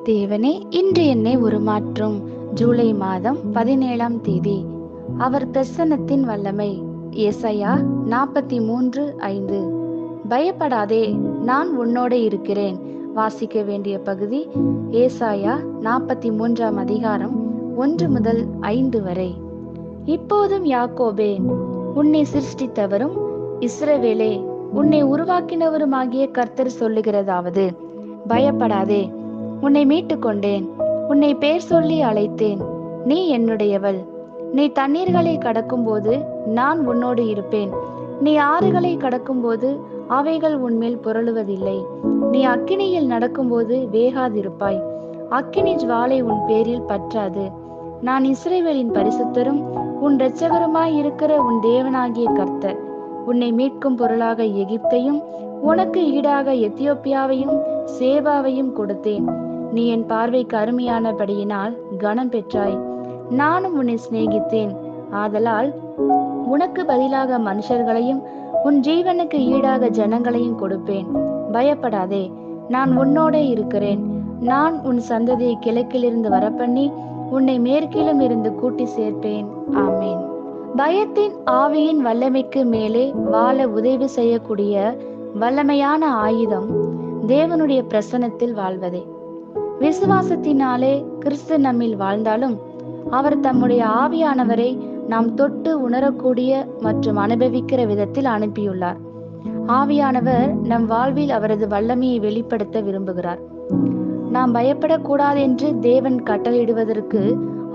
தேவனே, இன்று என்னை உருமாற்றும். ஜூலை மாதம் 17ஆம் தேதி. அவர் பிரசன்னத்தின் வல்லமை. ஏசாயா 43:5. பயப்படாதே, நான் உன்னோடு இருக்கிறேன். வாசிக்க வேண்டிய பகுதி ஏசாயா 43ஆம் அதிகாரம் 1 முதல் 5 வரை. இப்போதும் யாக்கோபே, உன்னை சிருஷ்டித்தவரும் இஸ்ரவேலே, உன்னை உருவாக்கினவருமாகிய கர்த்தர் சொல்லுகிறதாவது: பயப்படாதே, உன்னை மீட்டு கொண்டேன், உன்னை பேர் சொல்லி அழைத்தேன், நீ என்னுடையவள். நீ தண்ணீர்களை கடக்கும்போது நான் உன்னோடு இருப்பேன், நீ ஆறுகளை கடக்கும்போது அவைகள் உன்மேல் புரளுவதில்லை. நீ அக்கினியில் நடக்கும்போது வேகாதிருப்பாய், அக்கினி ஜுவாலை உன் பேரில் பற்றாது. நான் இஸ்ரவேலின் பரிசுத்தரும் உன் இரட்சகருமாய் இருக்கிற உன் தேவனாகிய கர்த்தர். உன்னை மீட்கும் பொருளாக எகிப்தையும் உனக்கு ஈடாக எத்தியோப்பியாவையும் சேபாவையும் கொடுத்தேன். நீ என் பார்வைக்கு அருமையானபடியினால் கனம் பெற்றாய். நானும் உன்னை சிநேகித்தேன், ஆதலால் உனக்கு பதிலாக மனுஷர்களையும் உன் ஜீவனுக்கு ஈடாக ஜனங்களையும் கொடுப்பேன். பயப்படாதே, நான் உன்னோடே இருக்கிறேன். நான் உன் சந்ததியை கிழக்கிலிருந்து வரப்பண்ணி உன்னை மேற்கிலும் இருந்து கூட்டி சேர்ப்பேன். ஆமேன். பயத்தின் ஆவியின் வல்லமைக்கு மேலே வாழ உதவி செய்யக்கூடிய வல்லமையான ஆயுதம் தேவனுடைய பிரசன்னத்தில் வாழ்வதே. விசுவாசத்தினாலே கிறிஸ்து நம்மில் வாழ்ந்தாலும் அவர் தம்முடைய ஆவியானவரை நாம் தொட்டு உணரக்கூடிய மற்றும் அனுபவிக்கிற விதத்தில் அனுப்பியுள்ளார். ஆவியானவர் நம் வாழ்வில் அவரது வல்லமையை வெளிப்படுத்த விரும்புகிறார். நாம் பயப்படக்கூடாது என்று தேவன் கட்டளையிடுவதற்கு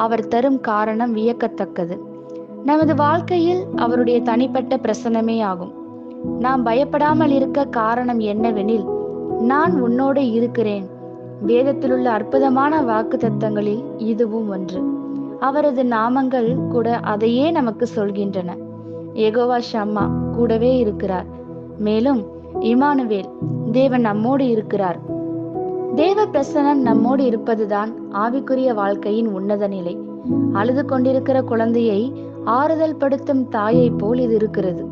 அவர் தரும் காரணம் வியக்கத்தக்கது. நமது வாழ்க்கையில் அவருடைய தனிப்பட்ட பிரசன்னமே ஆகும். நாம் பயப்படாமல் இருக்க காரணம் என்னவெனில், நான் உன்னோடு இருக்கிறேன். வேதத்திலுள்ள அற்புதமான வாக்கு தத்தங்களில் இதுவும் ஒன்று. அவரது நாமங்கள் கூட அதையே நமக்கு சொல்கின்றன. யெகோவா ஷம்மா கூடவே இருக்கிறார். மேலும் இமானுவேல், தேவன் நம்மோடு இருக்கிறார். தேவ பிரசன்னம் நம்மோடு இருப்பதுதான் ஆவிக்குரிய வாழ்க்கையின் உன்னத நிலை. அழுது கொண்டிருக்கிற குழந்தையை ஆறுதல் படுத்தும் தாயை போல் இது இருக்கிறது.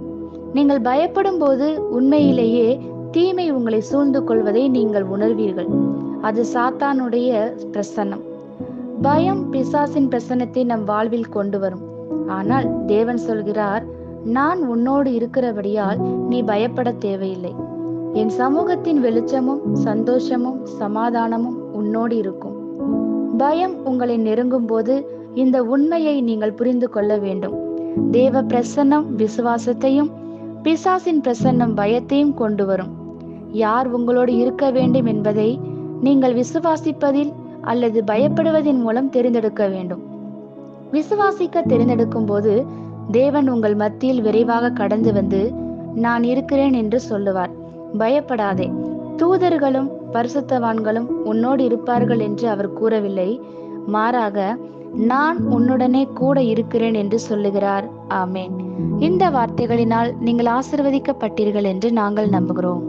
நீங்கள் பயப்படும் போது உண்மையிலேயே தீமை உங்களை சூழ்ந்து கொள்வதை நீங்கள் உணர்வீர்கள். அது சாத்தானுடைய பிரசன்னம். பயம் பிசாசின் பிரசன்னத்தை நம் வாழ்வில் கொண்டு வரும். ஆனால் தேவன் சொல்கிறார், நான் உன்னோடு இருக்கிறபடியால் நீ பயப்பட தேவையில்லை. என் சமூகத்தின் வெளிச்சமும் சந்தோஷமும் சமாதானமும் உன்னோடு இருக்கும். பயம் உங்களை நெருங்கும் போது இந்த உண்மையை நீங்கள் புரிந்து கொள்ள வேண்டும். தேவ பிரசன்னம் விசுவாசத்தையும் பிசாசின் பிரசன்னம் பயத்தையும் கொண்டு வரும். யார் உங்களோடு இருக்க வேண்டும் என்பதை நீங்கள் விசுவாசிப்பதில் அல்லது பயப்படுவதன் மூலம் தெரிந்தெடுக்க வேண்டும். விசுவாசிக்க தெரிந்தெடுக்கும் போது தேவன் உங்கள் மத்தியில் விரைவாக கடந்து வந்து நான் இருக்கிறேன் என்று சொல்லுவார். பயப்படாதே, தூதர்களும் பரிசுத்தவான்களும் உன்னோடு இருப்பார்கள் என்று அவர் கூறவில்லை. மாறாக நான் உன்னுடனே கூட இருக்கிறேன் என்று சொல்லுகிறார். ஆமேன். இந்த வார்த்தைகளினால் நீங்கள் ஆசீர்வதிக்கப்பட்டீர்கள் என்று நாங்கள் நம்புகிறோம்.